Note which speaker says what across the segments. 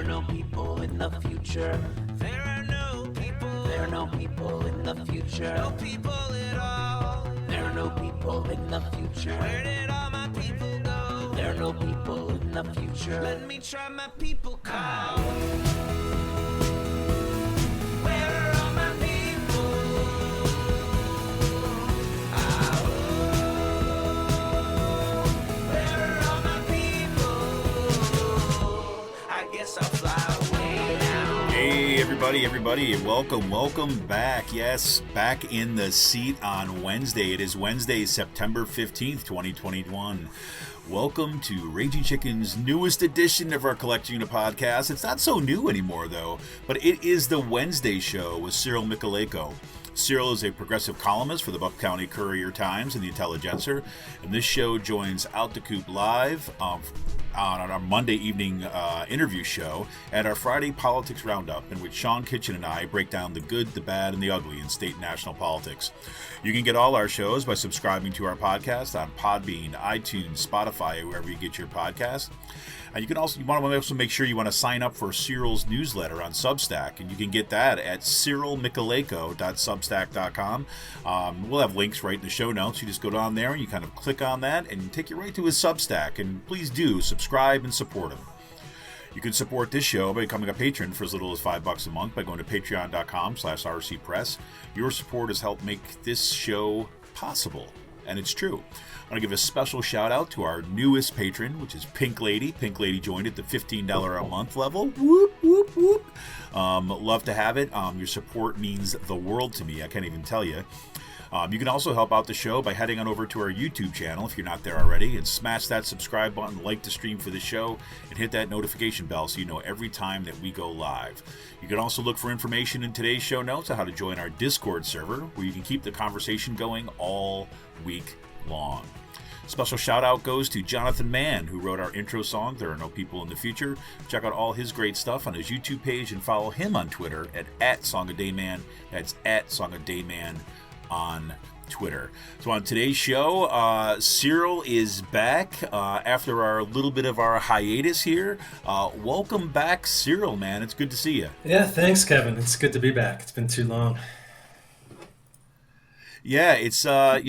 Speaker 1: no people in the future.
Speaker 2: There are no people.
Speaker 1: There are no people in the future.
Speaker 2: No people at all.
Speaker 1: There are no people in the future.
Speaker 2: Where did all my people go?
Speaker 1: There are no people in the future.
Speaker 2: Let me try my people call. Where are all my people? Where are all my people? I guess I'll fly away now.
Speaker 3: Hey, everybody, and welcome back. Yes, back in the seat on Wednesday. It is Wednesday, September 15th, 2021. Welcome to Raging Chicken's newest edition of our collection of podcasts. It's not so new anymore, though, but it is the Wednesday show with Cyril Mychalejko. Cyril is a progressive columnist for the Bucks County Courier-Times and the Intelligencer, and this show joins Out the Coop Live on our Monday evening interview show and our Friday Politics Roundup, in which Sean Kitchen and I break down the good, the bad, and the ugly in state and national politics. You can get all our shows by subscribing to our podcast on Podbean, iTunes, Spotify, wherever you get your podcast. And you want to make sure you want to sign up for Cyril's newsletter on Substack, and you can get that at cyrilmychalejko.substack.com. We'll have links right in the show notes. You just go down there and you kind of click on that and take you right to his Substack. And please do subscribe and support him. You can support this show by becoming a patron for as little as $5 a month by going to patreon.com/rcpress. Your support has helped make this show possible, and it's true. I want to give a special shout out to our newest patron, which is Pink Lady. Pink Lady joined at the $15 a month level. Whoop, whoop, whoop. Love to have it. Your support means the world to me. I can't even tell you. You can also help out the show by heading on over to our YouTube channel if you're not there already, and smash that subscribe button, like the stream for the show, and hit that notification bell so you know every time that we go live. You can also look for information in today's show notes on how to join our Discord server, where you can keep the conversation going all week long. Special shout out goes to Jonathan Mann, who wrote our intro song, There Are No People in the Future. Check out all his great stuff on his YouTube page and follow him on Twitter at @SongADayMan. That's @SongADayMan on Twitter. So on today's show, Cyril is back after our little bit of our hiatus here. Welcome back, Cyril, man. It's good to see you.
Speaker 4: Yeah, thanks, Kevin. It's good to be back. It's been too long.
Speaker 3: Yeah, it's and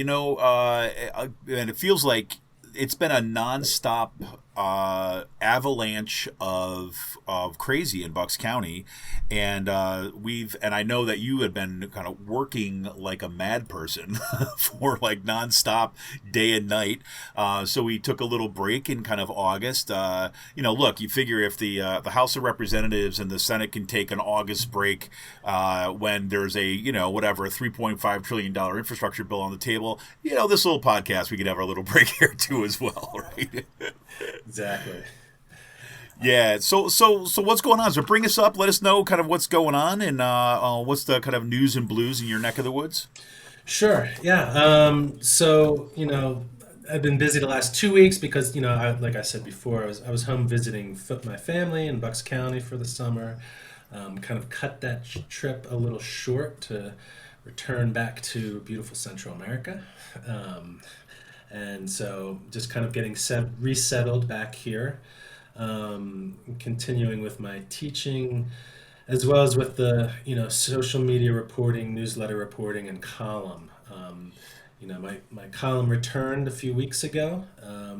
Speaker 3: it feels like it's been a nonstop avalanche of crazy in Bucks County, and I know that you had been kind of working like a mad person for like nonstop day and night. So we took a little break in kind of August. Look, you figure if the House of Representatives and the Senate can take an August break when there's a $3.5 trillion infrastructure bill on the table, this little podcast, we could have our little break here too as well, right?
Speaker 4: Exactly.
Speaker 3: Yeah. So what's going on? So bring us up. Let us know kind of what's going on and what's the kind of news and blues in your neck of the woods.
Speaker 4: Sure. Yeah. I've been busy the last 2 weeks because like I said before, I was home visiting my family in Bucks County for the summer. Kind of cut that trip a little short to return back to beautiful Central America. And so just kind of getting resettled back here, continuing with my teaching, as well as with the, social media reporting, newsletter reporting, and column. My column returned a few weeks ago. A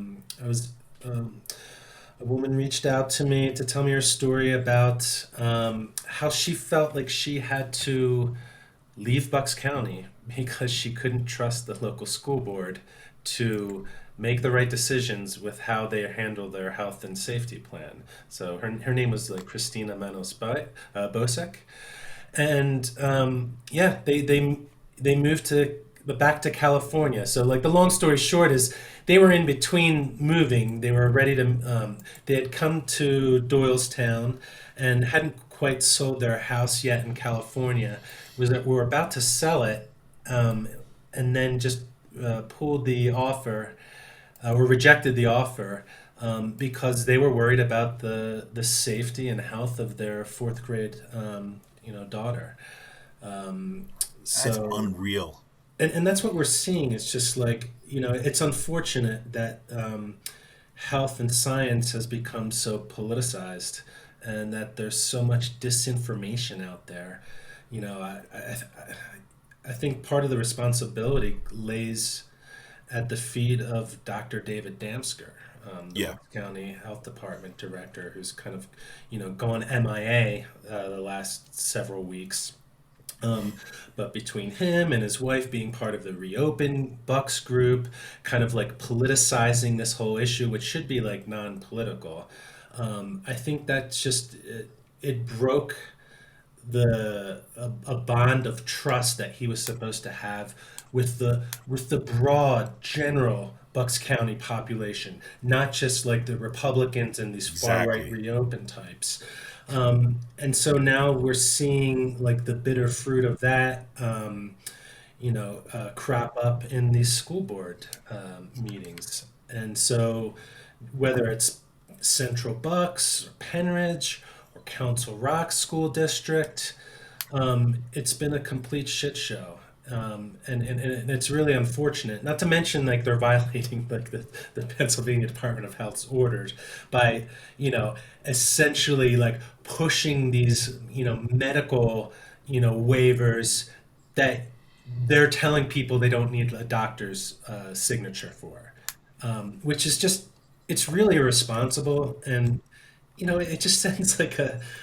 Speaker 4: woman reached out to me to tell me her story about how she felt like she had to leave Bucks County because she couldn't trust the local school board to make the right decisions with how they handle their health and safety plan. So her name was Christina Manos Bosek, and they moved back to California. So the long story short is they were in between moving. They were ready to. They had come to Doylestown and hadn't quite sold their house yet in California. Were about to sell it, and then just pulled the offer, or rejected the offer, because they were worried about the safety and health of their fourth grade daughter.
Speaker 3: That's unreal.
Speaker 4: And that's what we're seeing. It's just it's unfortunate that health and science has become so politicized. and that there's so much disinformation out there. You know, I think part of the responsibility lays at the feet of Dr. David Damsker, the
Speaker 3: Yeah.
Speaker 4: Bucks County Health Department director, who's kind of, gone MIA the last several weeks. Um, but between him and his wife being part of the Reopen Bucks group, kind of like politicizing this whole issue, which should be like non-political, I think that's just it broke a bond of trust that he was supposed to have with the broad general Bucks County population, not just like the Republicans and these far right
Speaker 3: Exactly.
Speaker 4: reopen types. And so now we're seeing like the bitter fruit of that, crop up in these school board meetings. And so whether it's Central Bucks or Penridge or Council Rock School District, it's been a complete shit show. And it's really unfortunate. Not to mention, like they're violating like the Pennsylvania Department of Health's orders by, essentially like pushing these, medical, waivers that they're telling people they don't need a doctor's signature for, which is just it's really irresponsible. And it just sends like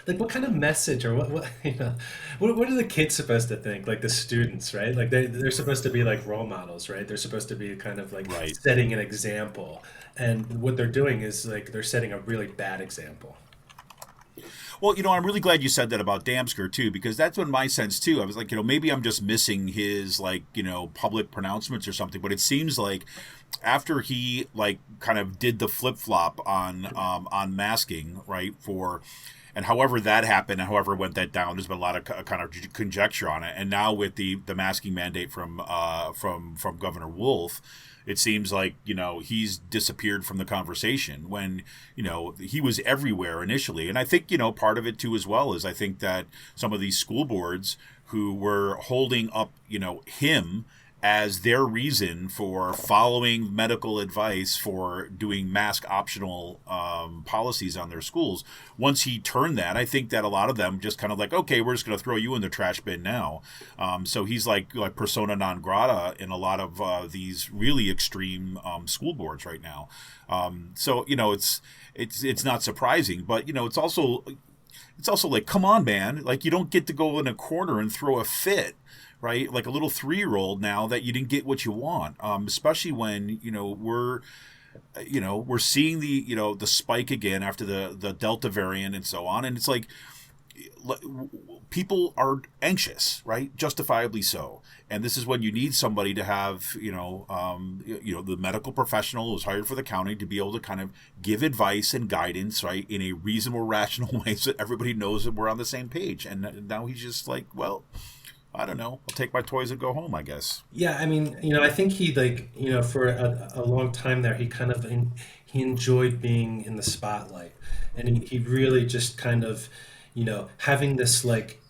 Speaker 4: like what kind of message or what what are the kids supposed to think, like the students, right? Like they're supposed to be like role models, right? They're supposed to be kind of like
Speaker 3: Right.
Speaker 4: setting an example, and what they're doing is like they're setting a really bad example.
Speaker 3: Well, I'm really glad you said that about Damsker too, because that's been my sense too. I was like, maybe I'm just missing his like, public pronouncements or something. But it seems like after he like kind of did the flip flop on masking, right? And however that happened, and however went that down, there's been a lot of kind of conjecture on it. And now with the masking mandate from Governor Wolf, it seems like he's disappeared from the conversation when he was everywhere initially. And I think part of it too as well is I think that some of these school boards who were holding up him as their reason for following medical advice for doing mask optional policies on their schools. Once he turned that, I think that a lot of them just kind of like, okay, we're just going to throw you in the trash bin now. So he's like persona non grata in a lot of these really extreme school boards right now. So it's not surprising, but it's also like, come on, man, like you don't get to go in a corner and throw a fit, right? Like a little 3-year-old now that you didn't get what you want, especially when we're seeing the spike again after the Delta variant and so on, and it's like people are anxious, right? Justifiably so. And this is when you need somebody to have the medical professional who's hired for the county to be able to kind of give advice and guidance, right, in a reasonable, rational way, so that everybody knows that we're on the same page. And now he's just like, well, I don't know. I'll take my toys and go home, I guess.
Speaker 4: Yeah, I mean, I think he like, for a long time there, he kind of he enjoyed being in the spotlight, and he really just kind of, having this like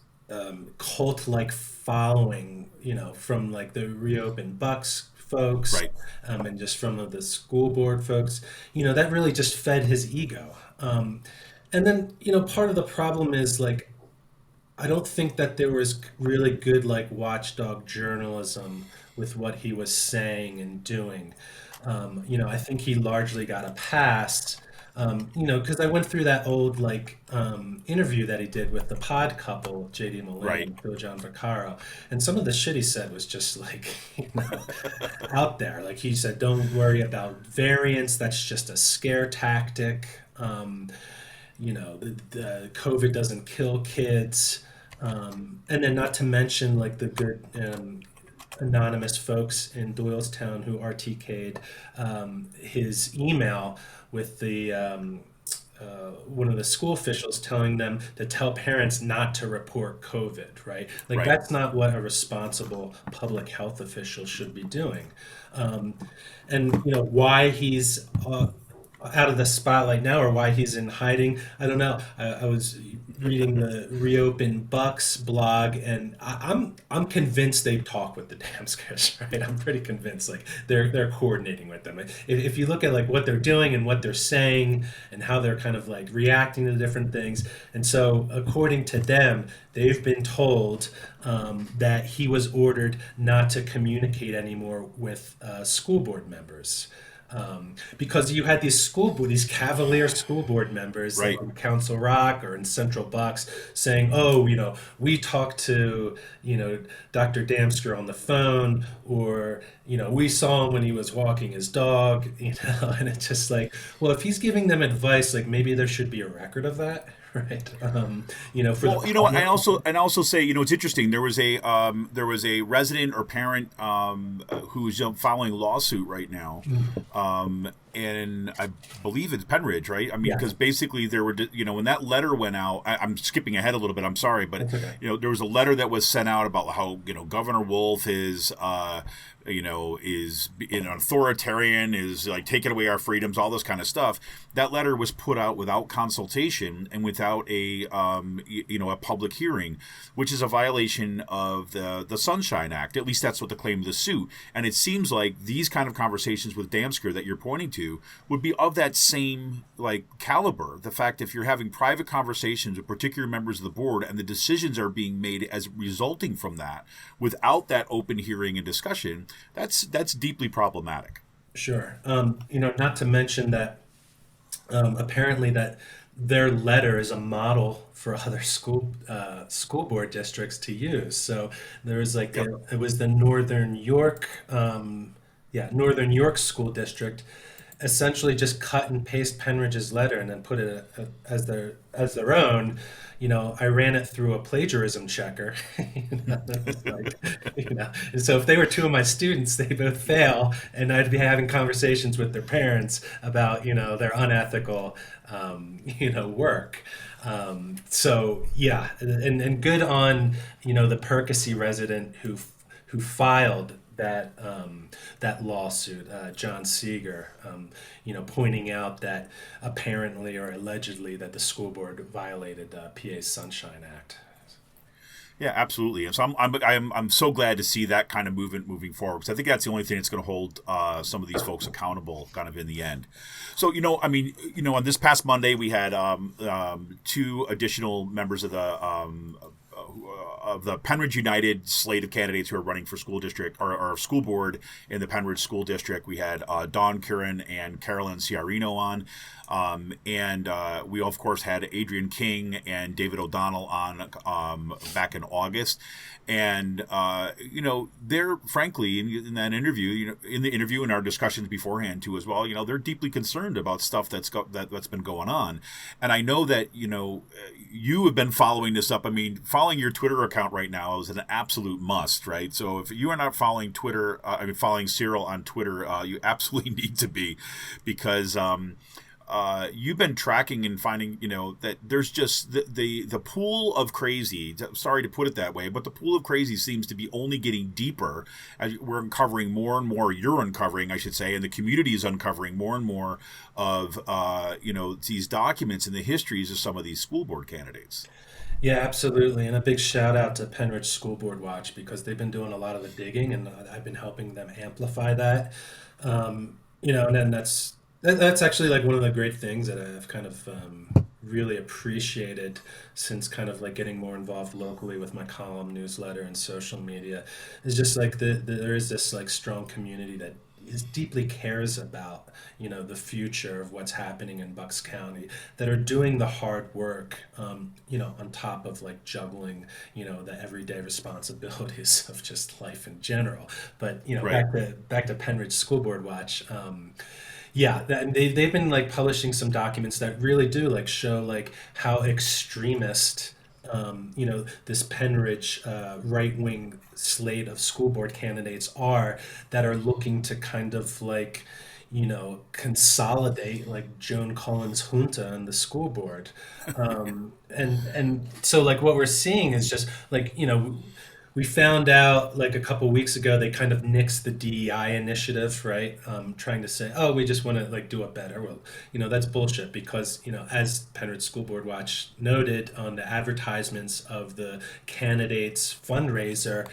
Speaker 4: cult-like following, from like the Reopen Bucks folks,
Speaker 3: Right.
Speaker 4: and just from the school board folks, that really just fed his ego. And then, part of the problem is like I don't think that there was really good like watchdog journalism with what he was saying and doing. I think he largely got a pass. Because I went through that old like interview that he did with the pod couple, JD Malone
Speaker 3: Right.
Speaker 4: and Phil John Vaccaro, and some of the shit he said was just like out there. Like he said, "Don't worry about variants. That's just a scare tactic." The COVID doesn't kill kids. And then not to mention like the good anonymous folks in Doylestown who RTK'd his email with the one of the school officials telling them to tell parents not to report COVID, right? Like
Speaker 3: Right.
Speaker 4: that's not what a responsible public health official should be doing. And why he's out of the spotlight now, or why he's in hiding. I don't know. I was reading the Reopen Bucks blog, and I'm convinced they talk with the Damskers, right? I'm pretty convinced like they're coordinating with them. If you look at like what they're doing and what they're saying and how they're kind of like reacting to different things, and so according to them, they've been told that he was ordered not to communicate anymore with school board members, because you had these cavalier school board members like
Speaker 3: Right.
Speaker 4: in Council Rock or in Central Bucks saying, "Oh, we talked to Dr. Damsker on the phone, or we saw him when he was walking his dog," and it's just like, well, if he's giving them advice, like maybe there should be a record of that, right? For the
Speaker 3: Well,
Speaker 4: public.
Speaker 3: and also say, it's interesting. There was a resident or parent who's filing a lawsuit right now, and I believe it's Penridge, right? I mean,
Speaker 4: Yeah,
Speaker 3: because basically there were, when that letter went out. I'm skipping ahead a little bit. I'm sorry, but
Speaker 4: that's okay.
Speaker 3: there was a letter that was sent out about how Governor Wolf is is an authoritarian, is like taking away our freedoms, all this kind of stuff. That letter was put out without consultation and without a public hearing, which is a violation of the Sunshine Act. At least that's what the claim of the suit. And it seems like these kind of conversations with Damsker that you're pointing to would be of that same like caliber. The fact if you're having private conversations with particular members of the board and the decisions are being made as resulting from that without that open hearing and discussion, that's deeply problematic.
Speaker 4: Sure. Not to mention that apparently that their letter is a model for other school board districts to use. So there was like
Speaker 3: Yep.
Speaker 4: it was the Northern York School District essentially just cut and paste Penridge's letter and then put it as their own. I ran it through a plagiarism checker. It's like, And so if they were two of my students, they both fail, and I'd be having conversations with their parents about their unethical work. So yeah, and good on the Percy resident who filed that lawsuit, John Seeger, pointing out that apparently or allegedly that the school board violated PA's Sunshine Act.
Speaker 3: Yeah, absolutely. And so I'm so glad to see that kind of movement moving forward, because I think that's the only thing that's going to hold some of these folks accountable, kind of in the end. So on this past Monday we had two additional members of the Penridge United slate of candidates who are running for school district or school board in the Penridge School District. We had Dawn Curran and Carolyn Ciarino on. And we, of course, had Adrian King and David O'Donnell on back in August. And, they're frankly, in that interview, in the interview and our discussions beforehand, too, as well, they're deeply concerned about stuff that's been going on. And I know that, you have been following this up. I mean, following your Twitter account right now is an absolute must, right? So if you are not following following Cyril on Twitter, you absolutely need to be, because you've been tracking and finding, that there's just the pool of crazy. Sorry to put it that way, but the pool of crazy seems to be only getting deeper as we're uncovering more and more. You're uncovering, I should say, and the community is uncovering more and more of these documents and the histories of some of these school board candidates.
Speaker 4: Yeah, absolutely. And a big shout out to Penridge School Board Watch, because they've been doing a lot of the digging, and I've been helping them amplify that. And then that's actually like one of the great things that I've kind of really appreciated since kind of like getting more involved locally with my column, newsletter, and social media. Is just like there is this like strong community that deeply cares about the future of what's happening in Bucks County, that are doing the hard work, on top of like juggling the everyday responsibilities of just life in general. But
Speaker 3: Right.
Speaker 4: back to Penridge School Board Watch. Yeah, they've been like publishing some documents that really do like show like how extremist, this Penridge right wing slate of school board candidates are, that are looking to kind of like consolidate like Joan Collins' junta and the school board, and so like what we're seeing is just like we found out like a couple weeks ago they kind of nixed the DEI initiative, right? Trying to say, oh, we just want to like do it better. Well, that's bullshit because as Penrith School Board Watch noted on the advertisements of the candidates fundraiser,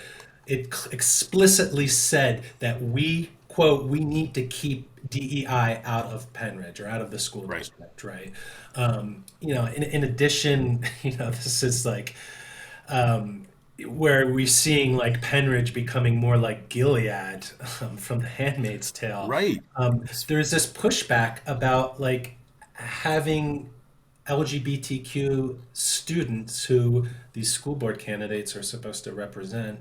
Speaker 4: it explicitly said that we quote we need to keep DEI out of Penridge or out of the school
Speaker 3: Right.
Speaker 4: district, right? In addition, this is like where we're seeing like Penridge becoming more like Gilead from The Handmaid's Tale.
Speaker 3: Right.
Speaker 4: There's this pushback about like having LGBTQ students who these school board candidates are supposed to represent,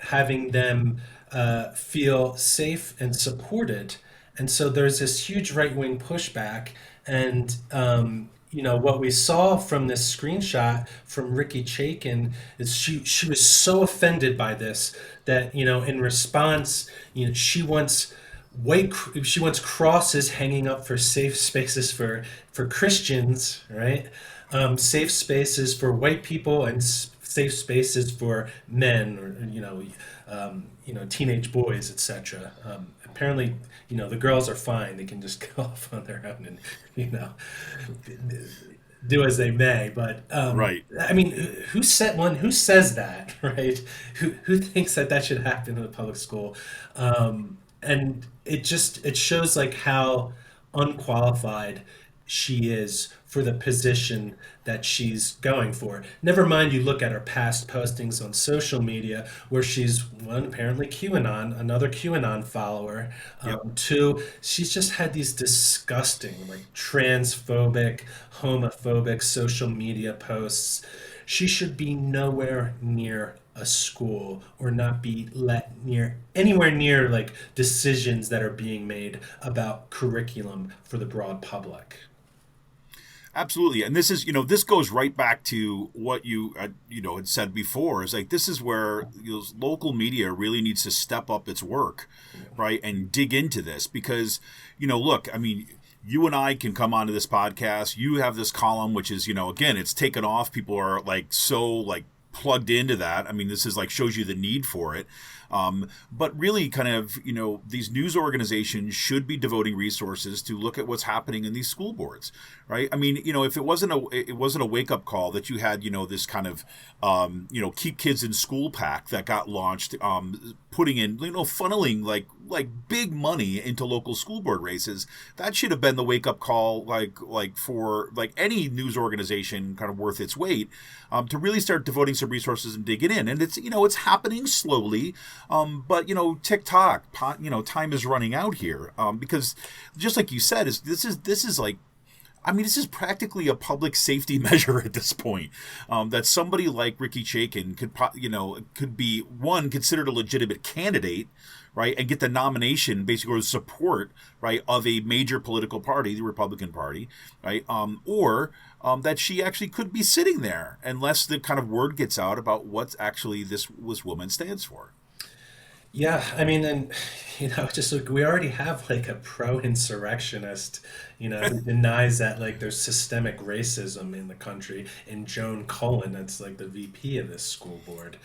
Speaker 4: having them feel safe and supported. And so there's this huge right wing pushback. And, what we saw from this screenshot from Ricky Chaikin is she was so offended by this that, in response, she wants crosses hanging up for safe spaces for Christians, right? Safe spaces for white people and safe spaces for men or teenage boys, etc. Apparently, the girls are fine; they can just go off on their own and do as they may. But
Speaker 3: Right.
Speaker 4: I mean, who says that, right? Who thinks that should happen in a public school? And it shows like how unqualified she is for the position that she's going for. Never mind, you look at her past postings on social media where she's one, apparently QAnon, another QAnon follower.
Speaker 3: Yep.
Speaker 4: Two, she's just had these disgusting, like transphobic, homophobic social media posts. She should be nowhere near a school or not be let near anywhere near like decisions that are being made about curriculum for the broad public.
Speaker 3: Absolutely, and this is this goes right back to what you had said before. Is like this is where local media really needs to step up its work, right, and dig into this because look, I mean, you and I can come onto this podcast. You have this column, which is again, it's taken off. People are like so like plugged into that. I mean, this is like shows you the need for it. But really kind of, these news organizations should be devoting resources to look at what's happening in these school boards, right? I mean, if it wasn't a wake up call that you had, this kind of, keep kids in school pack that got launched, putting in, funneling like big money into local school board races. That should have been the wake up call, like for like any news organization kind of worth its weight, to really start devoting some resources and digging in. And it's happening slowly. But TikTok, time is running out here, because just like you said, this is like, I mean, this is practically a public safety measure at this point. That somebody like Ricky Chaikin could be one considered a legitimate candidate, right, and get the nomination basically or the support, right, of a major political party, the Republican Party, right, or that she actually could be sitting there unless the kind of word gets out about what actually this woman stands for.
Speaker 4: Yeah, I mean, and just like we already have like a pro-insurrectionist, who denies that like there's systemic racism in the country, in Joan Cullen, that's like the VP of this school board.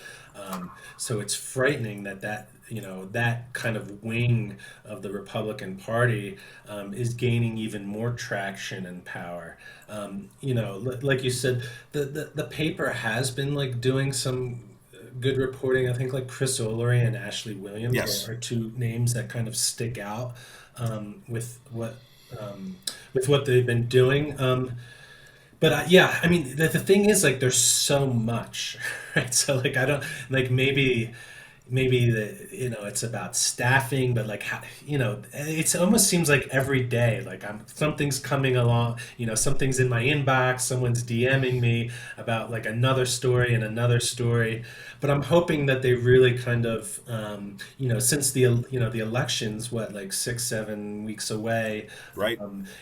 Speaker 4: So it's frightening that kind of wing of the Republican Party is gaining even more traction and power. Like you said, the paper has been like doing some good reporting. I think like Chris Olery and Ashley Williams
Speaker 3: Yes.
Speaker 4: are two names that kind of stick out with what they've been doing. But yeah, I mean, the thing is like there's so much, right? So like I don't like maybe it's about staffing, but like it's almost seems like every day like something's coming along, something's in my inbox, someone's DMing me about like another story and another story. But I'm hoping that they really kind of since the election's what, like 6-7 weeks away,
Speaker 3: Right.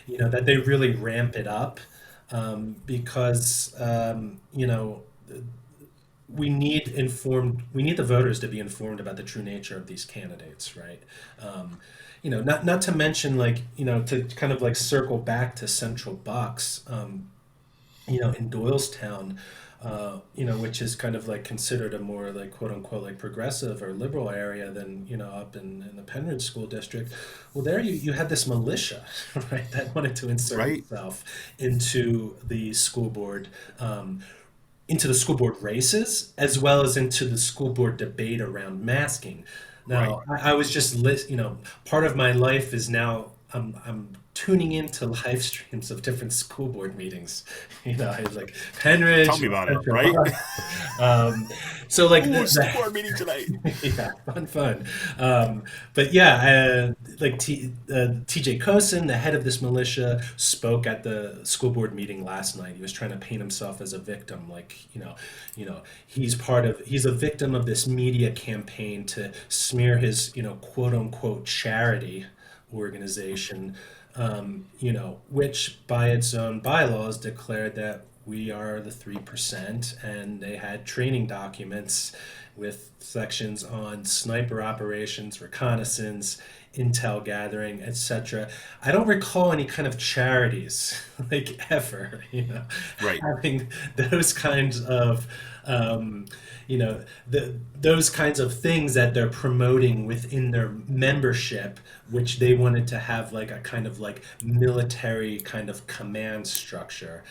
Speaker 4: that they really ramp it up, because we need the voters to be informed about the true nature of these candidates, right? Not to mention like, to kind of like circle back to Central Bucks, in Doylestown, which is kind of like considered a more like quote unquote like progressive or liberal area than up in the Penridge School District. Well, there you had this militia, right, that wanted to insert
Speaker 3: Right.
Speaker 4: itself into the school board. Into the school board races as well as into the school board debate around masking.
Speaker 3: Right.
Speaker 4: Now, I was just part of my life is now I'm tuning into live streams of different school board meetings. I was like Penridge,
Speaker 3: Tell me about it,
Speaker 4: Central
Speaker 3: right?
Speaker 4: Park. So like
Speaker 3: Ooh,
Speaker 4: the,
Speaker 3: school board meeting tonight.
Speaker 4: yeah, fun. But yeah, like TJ Kosin, the head of this militia, spoke at the school board meeting last night. He was trying to paint himself as a victim, like he's a victim of this media campaign to smear his quote unquote charity organization, which by its own bylaws declared that we are the 3%, and they had training documents with sections on sniper operations, reconnaissance, intel gathering, etc. I don't recall any kind of charities like ever,
Speaker 3: Right.
Speaker 4: having those kinds of those kinds of things that they're promoting within their membership, which they wanted to have like a kind of like military kind of command structure.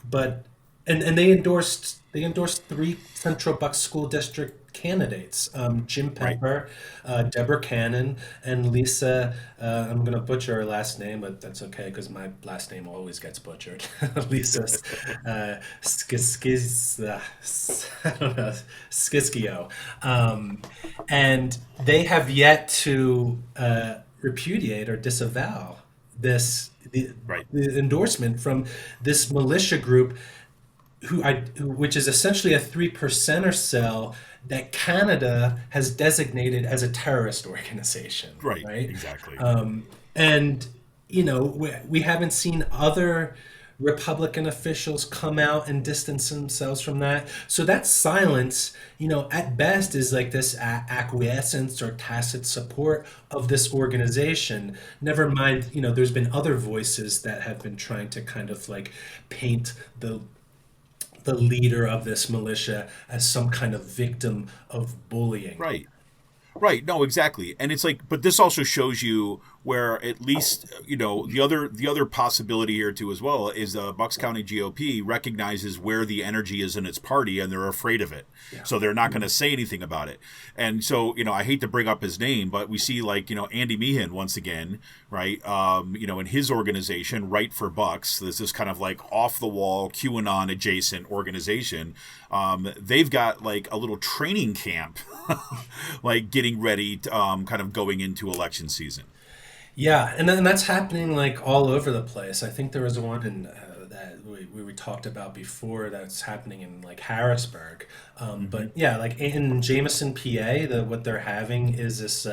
Speaker 4: But and they endorsed three Central Bucks School District candidates: Jim
Speaker 3: Right.
Speaker 4: Pepper, Deborah Cannon, and Lisa. I'm gonna butcher her last name, but that's okay because my last name always gets butchered. Lisa I don't know, Skiskio, and they have yet to repudiate or disavow
Speaker 3: Right.
Speaker 4: the endorsement from this militia group which is essentially a 3%er cell that Canada has designated as a terrorist organization,
Speaker 3: Right.
Speaker 4: right?
Speaker 3: Exactly.
Speaker 4: And we haven't seen other Republican officials come out and distance themselves from that. So that silence, at best is like this acquiescence or tacit support of this organization. Never mind, there's been other voices that have been trying to kind of like paint the leader of this militia as some kind of victim of bullying.
Speaker 3: Right. Right. No, exactly. And it's like, but this also shows you where at least, the other possibility here too as well is the Bucks County GOP recognizes where the energy is in its party and they're afraid of it.
Speaker 4: Yeah.
Speaker 3: So they're not going to say anything about it. And so, I hate to bring up his name, but we see like, Andy Meehan once again, right? In his organization, Right for Bucks, this kind of like off the wall QAnon adjacent organization. They've got like a little training camp, like getting ready to, kind of going into election season.
Speaker 4: Yeah, and then that's happening like all over the place. I think there was one that we talked about before that's happening in like Harrisburg. But yeah, like in Jameson, PA, what they're having is this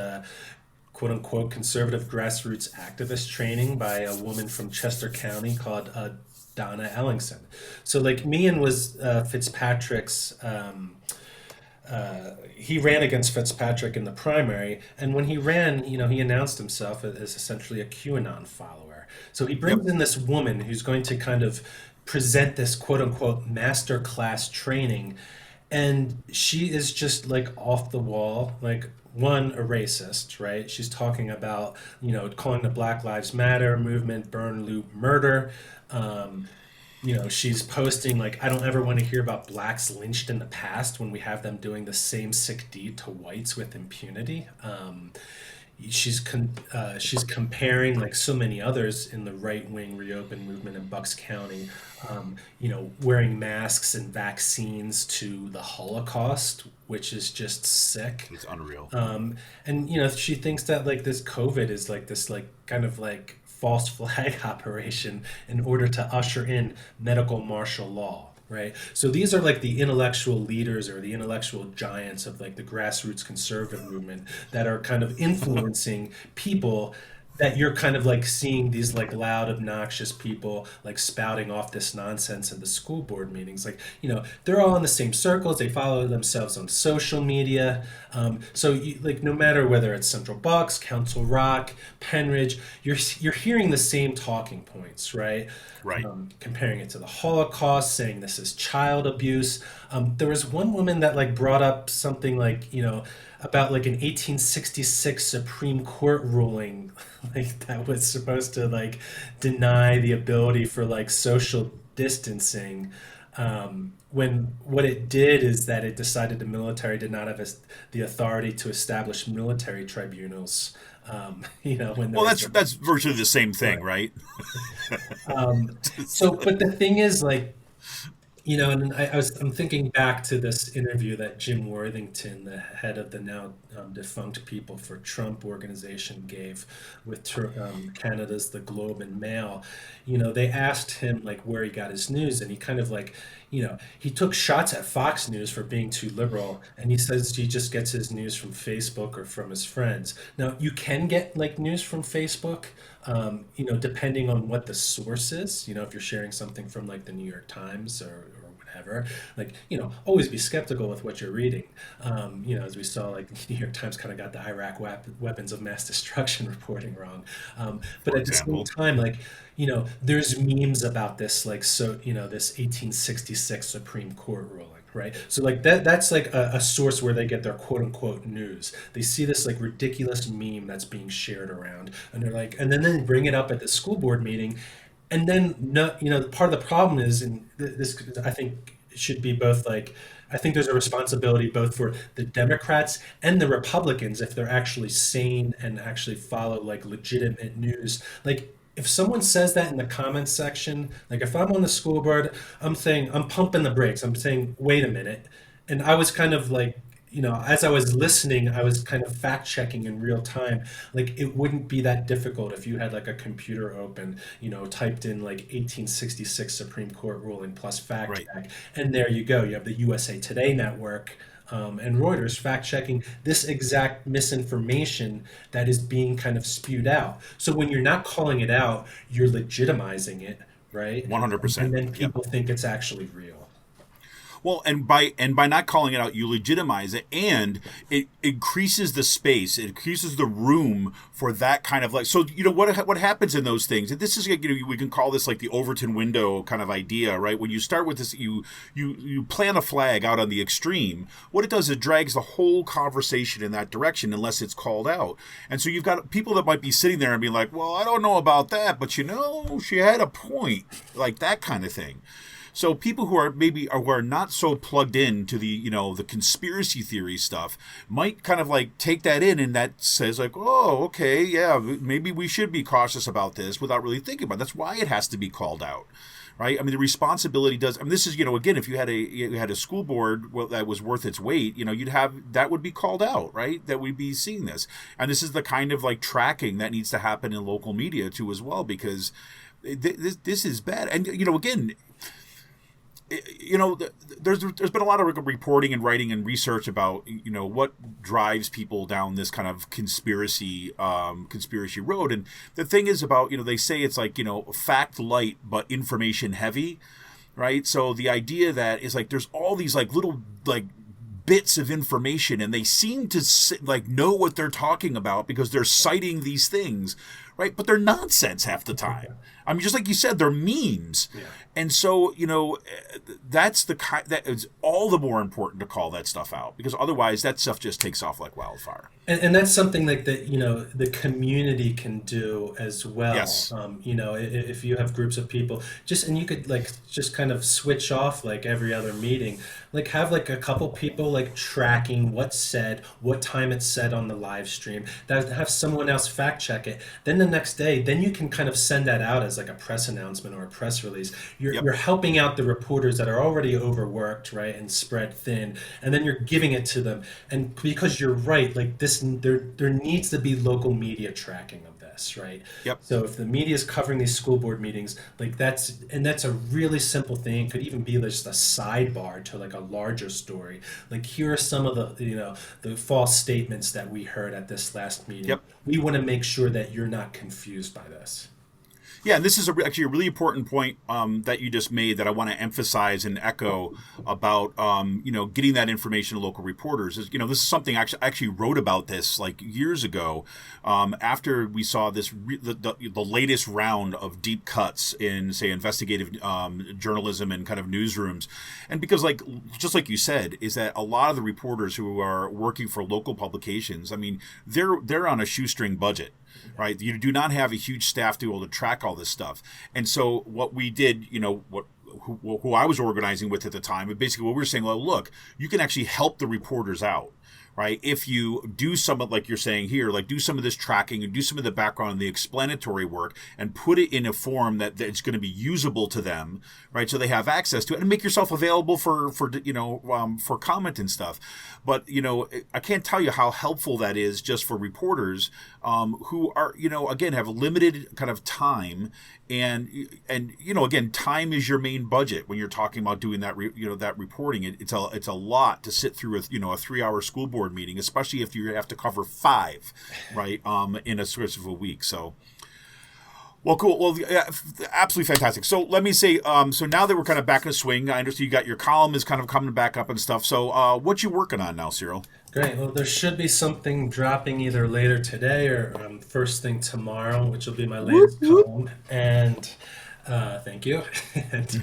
Speaker 4: quote unquote conservative grassroots activist training by a woman from Chester County called Donna Ellingson. So like Meehan was Fitzpatrick's. He ran against Fitzpatrick in the primary, and when he ran, he announced himself as essentially a QAnon follower. So he brings in this woman who's going to kind of present this quote unquote master class training, and she is just like off the wall, like one, a racist, right? She's talking about, calling the Black Lives Matter movement burn, loot, murder. She's posting like, I don't ever want to hear about blacks lynched in the past when we have them doing the same sick deed to whites with impunity. She's comparing like so many others in the right wing reopen movement in Bucks County, wearing masks and vaccines to the Holocaust, which is just sick.
Speaker 3: It's unreal.
Speaker 4: And she thinks that like this COVID is like this like kind of like false flag operation in order to usher in medical martial law, right? So these are like the intellectual leaders or the intellectual giants of like the grassroots conservative movement that are kind of influencing people that you're kind of like seeing these like loud, obnoxious people like spouting off this nonsense in the school board meetings. Like, they're all in the same circles. They follow themselves on social media. So like no matter whether it's Central Bucks, Council Rock, Penridge, you're hearing the same talking points, right?
Speaker 3: Right.
Speaker 4: Comparing it to the Holocaust, saying this is child abuse. There was one woman that like brought up something like, about like an 1866 Supreme Court ruling, like that was supposed to like deny the ability for like social distancing. When what it did is that it decided the military did not have the authority to establish military tribunals. When there
Speaker 3: Well,
Speaker 4: was
Speaker 3: that's virtually the same thing, right?
Speaker 4: so, but the thing is, like, and I'm thinking back to this interview that Jim Worthington, the head of the now defunct People for Trump organization, gave with Canada's The Globe and Mail. They asked him like where he got his news, and he kind of like, he took shots at Fox News for being too liberal, and he says he just gets his news from Facebook or from his friends. Now, you can get like news from Facebook, depending on what the source is. If you're sharing something from like the New York Times or whatever, like, always be skeptical with what you're reading. As we saw, like the New York Times kind of got the Iraq weapons of mass destruction reporting wrong. But
Speaker 3: For
Speaker 4: at the same
Speaker 3: example.
Speaker 4: time, like, there's memes about this, like, so, this 1866 Supreme Court ruling. Right. So like that's like a source where they get their quote unquote news. They see this like ridiculous meme that's being shared around, and they're like, and then they bring it up at the school board meeting. And then, no, part of the problem is, and this I think should be both like, I think there's a responsibility both for the Democrats and the Republicans if they're actually sane and actually follow like legitimate news. Like, if someone says that in the comments section, like if I'm on the school board, I'm saying, I'm pumping the brakes. I'm saying, wait a minute. And I was kind of like, as I was listening, I was kind of fact checking in real time. Like, it wouldn't be that difficult if you had like a computer open, typed in like 1866 Supreme Court ruling plus fact
Speaker 3: Right.
Speaker 4: check. And there you go. You have the USA Today network, and Reuters fact checking this exact misinformation that is being kind of spewed out. So when you're not calling it out, you're legitimizing it, right? And
Speaker 3: 100%.
Speaker 4: then
Speaker 3: Yep.
Speaker 4: people think it's actually real.
Speaker 3: Well, and by not calling it out, you legitimize it, and it increases the space, it increases the room for that kind of like. So what happens in those things, and this is we can call this like the Overton window kind of idea, right? When you start with this, you plant a flag out on the extreme. What it does, it drags the whole conversation in that direction unless it's called out, and so you've got people that might be sitting there and be like, well, I don't know about that, but she had a point, like that kind of thing. So people who are not so plugged in to the conspiracy theory stuff might kind of like take that in, and that says like, oh, okay, yeah, maybe we should be cautious about this without really thinking about it. That's why it has to be called out, right? I mean, the responsibility does. I mean, this is again, if you had a school board that was worth its weight, you'd have that would be called out, right? That we'd be seeing this, and this is the kind of like tracking that needs to happen in local media too as well, because this is bad, and again. There's been a lot of reporting and writing and research about what drives people down this kind of conspiracy road, and the thing is about they say it's like fact light but information heavy, right? So the idea that is like there's all these like little like bits of information, and they seem to like know what they're talking about because they're citing these things, right? But they're nonsense half the time. I mean, just like you said, they're memes. Yeah. And so, that's that is all the more important to call that stuff out, because otherwise that stuff just takes off like wildfire.
Speaker 4: And that's something like that, the community can do as well.
Speaker 3: Yes.
Speaker 4: If you have groups of people, and you could like just kind of switch off like every other meeting, like have like a couple people like tracking what's said, what time it's said on the live stream, that have someone else fact check it. Then the next day, then you can kind of send that out as like a press announcement or a press release. You're helping out the reporters that are already overworked, right, and spread thin, and then you're giving it to them. And because you're right, like this, there needs to be local media tracking of this. this, right?
Speaker 3: Yep.
Speaker 4: So if the media is covering these school board meetings, like that's a really simple thing. It could even be just a sidebar to like a larger story. Like here are some of the false statements that we heard at this last meeting.
Speaker 3: Yep.
Speaker 4: We want to make sure that you're not confused by this.
Speaker 3: Yeah, and this is actually a really important point that you just made that I want to emphasize and echo about getting that information to local reporters. Is this is something I actually wrote about this like years ago after we saw the latest round of deep cuts in, say, investigative journalism and kind of newsrooms, and because just like you said, is that a lot of the reporters who are working for local publications, I mean, they're on a shoestring budget. Right, you do not have a huge staff to be able to track all this stuff, and so what we did, who I was organizing with at the time, but basically what we were saying, well, look, you can actually help the reporters out, right? If you do some of, like you're saying here, like do some of this tracking and do some of the background and the explanatory work and put it in a form that's going to be usable to them, right? So they have access to it, and make yourself available for comment and stuff. But, I can't tell you how helpful that is just for reporters who are, again, have limited kind of time. And again, time is your main budget when you're talking about doing that, that reporting. It's a lot to sit through a 3-hour school board meeting, especially if you have to cover 5, right, in a sort of a week. So. Well, cool. Well, yeah, absolutely fantastic. So let me say, so now that we're kind of back in the swing, I understand you got your column is kind of coming back up and stuff. So what you working on now, Cyril?
Speaker 4: Great. Well, there should be something dropping either later today or first thing tomorrow, which will be my latest column. And thank you. And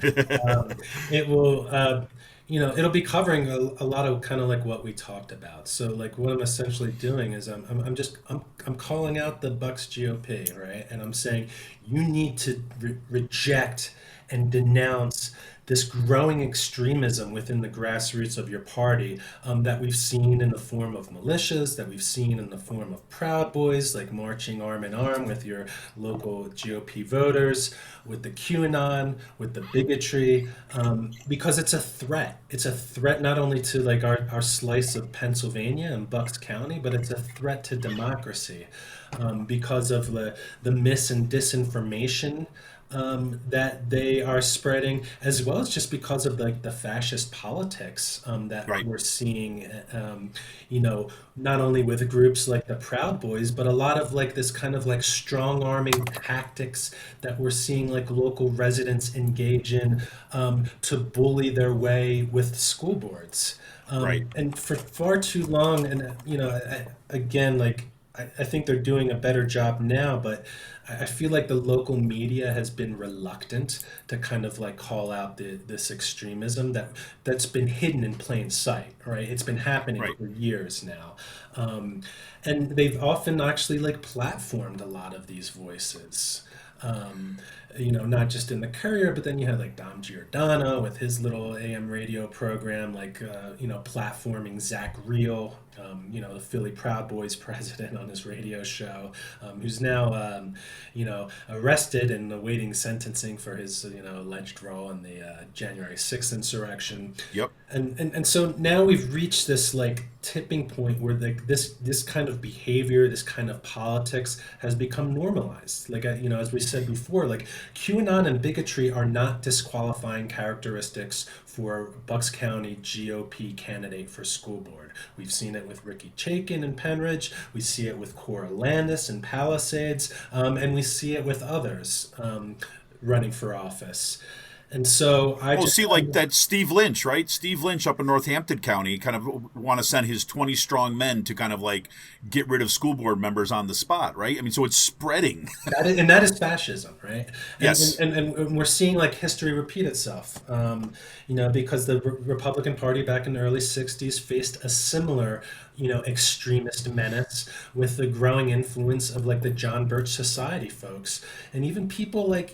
Speaker 4: it will, it'll be covering a lot of kind of like what we talked about. So like what I'm essentially doing is I'm calling out the Bucks GOP, right? And I'm saying you need to reject and denounce this growing extremism within the grassroots of your party that we've seen in the form of militias, that we've seen in the form of Proud Boys, like marching arm in arm with your local GOP voters, with the QAnon, with the bigotry, because it's a threat. It's a threat not only to like our slice of Pennsylvania and Bucks County, but it's a threat to democracy because of the mis and disinformation that they are spreading, as well as just because of like the fascist politics that
Speaker 3: Right.
Speaker 4: we're seeing, not only with groups like the Proud Boys, but a lot of like this kind of like strong arming tactics that we're seeing like local residents engage in to bully their way with school boards.
Speaker 3: Right.
Speaker 4: And for far too long, and again, like I think they're doing a better job now, but I feel like the local media has been reluctant to kind of like call out this extremism that's been hidden in plain sight, right? It's been happening
Speaker 3: Right.
Speaker 4: for years now. And they've often actually like platformed a lot of these voices. Not just in the Courier, but then you had like Dom Giordano with his little AM radio program, like, platforming Zach Reel, the Philly Proud Boys president on his radio show, who's now, arrested and awaiting sentencing for his, alleged role in the January 6th insurrection.
Speaker 3: Yep.
Speaker 4: And so now we've reached this like tipping point where like this kind of behavior, this kind of politics has become normalized. Like as we said before, like QAnon and bigotry are not disqualifying characteristics for Bucks County GOP candidate for school board. We've seen it with Ricky Chaikin in Penridge. We see it with Cora Landis in Palisades, and we see it with others running for office. And so
Speaker 3: like that Steve Lynch, right? Steve Lynch up in Northampton County kind of want to send his 20 strong men to kind of like get rid of school board members on the spot, right? I mean, so it's spreading.
Speaker 4: That is fascism, right?
Speaker 3: Yes.
Speaker 4: And we're seeing like history repeat itself, because the Republican Party back in the early 60s faced a similar, extremist menace with the growing influence of like the John Birch Society folks. And even people like,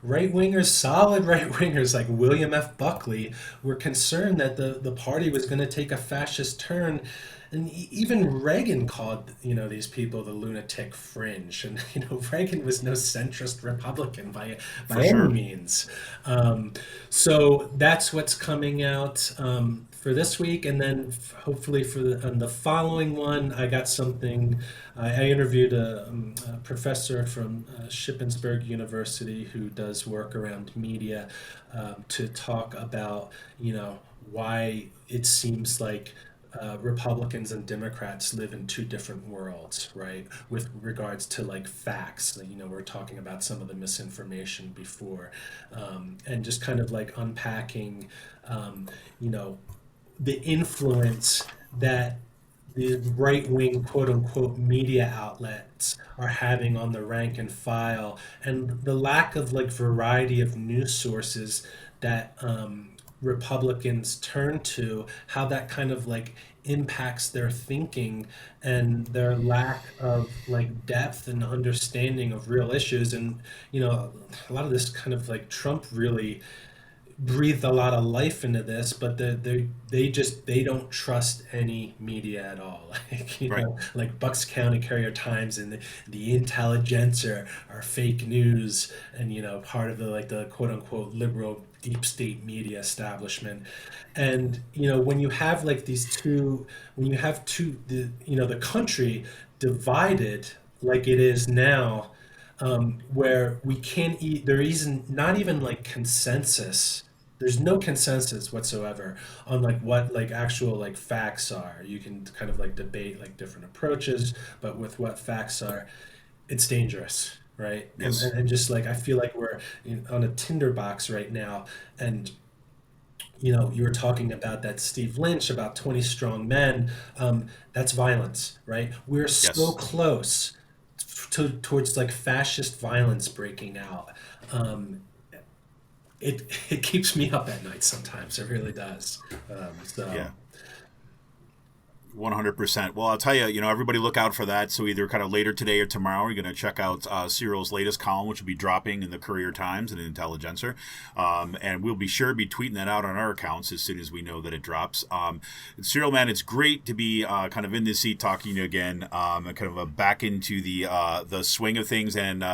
Speaker 4: right-wingers, solid right-wingers like William F. Buckley were concerned that the party was going to take a fascist turn. And even Reagan called, these people the lunatic fringe. And, Reagan was no centrist Republican by any means. So that's what's coming out for this week, and then hopefully for the following one, I got something. I interviewed a professor from Shippensburg University who does work around media to talk about, why it seems like Republicans and Democrats live in two different worlds, right? With regards to like facts, we're talking about some of the misinformation before, and just kind of like unpacking, you know, the influence that the right wing, quote unquote, media outlets are having on the rank and file, and the lack of like variety of news sources that Republicans turn to, how that kind of like impacts their thinking and their lack of like depth and understanding of real issues. And, a lot of this kind of like Trump really breathed a lot of life into this, but they don't trust any media at all. Like
Speaker 3: Right.
Speaker 4: like Bucks County Courier Times and the Intelligencer are fake news, and part of the quote unquote liberal deep state media establishment. And when you have like these two, when you have the country divided like it is now, where we can't eat, there isn't not even like consensus. There's no consensus whatsoever on like what like actual like facts are. You can kind of like debate like different approaches, but with what facts are, it's dangerous, right? And,
Speaker 3: Yes.
Speaker 4: and, and just like I feel like we're on a tinderbox right now. And you were talking about that Steve Lynch, about 20 strong men. That's violence, right? We're so
Speaker 3: Yes.
Speaker 4: close towards like fascist violence breaking out. It keeps me up at night sometimes. It really does. So
Speaker 3: Yeah. 100%. Well, I'll tell you, everybody look out for that. So either kind of later today or tomorrow, you're going to check out Cyril's latest column, which will be dropping in the Courier Times and Intelligencer. And we'll be sure to be tweeting that out on our accounts as soon as we know that it drops. Cyril, man, it's great to be kind of in this seat talking to you again, and kind of back into the swing of things. And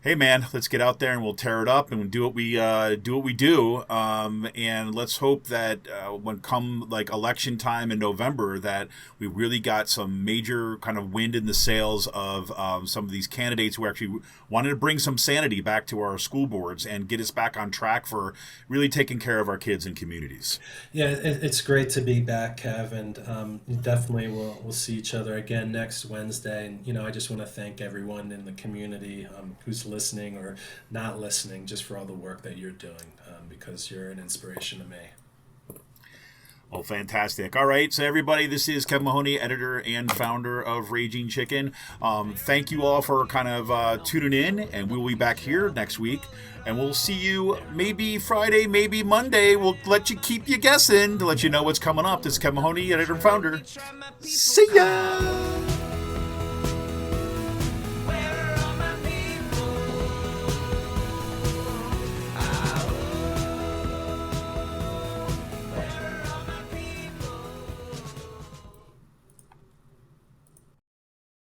Speaker 3: hey, man, let's get out there and we'll tear it up and do what we do. And let's hope that when come like election time in November, that we really got some major kind of wind in the sails of some of these candidates who actually wanted to bring some sanity back to our school boards and get us back on track for really taking care of our kids and communities.
Speaker 4: yeah, it's great to be back, Kev, and definitely we'll see each other again next Wednesday. And I just want to thank everyone in the community who's listening or not listening, just for all the work that you're doing, because you're an inspiration to me.
Speaker 3: Oh, fantastic. All right. So, everybody, this is Kevin Mahoney, editor and founder of Raging Chicken. Thank you all for kind of tuning in, and we'll be back here next week. And we'll see you maybe Friday, maybe Monday. We'll let you keep you guessing to let you know what's coming up. This is Kevin Mahoney, editor and founder. See ya!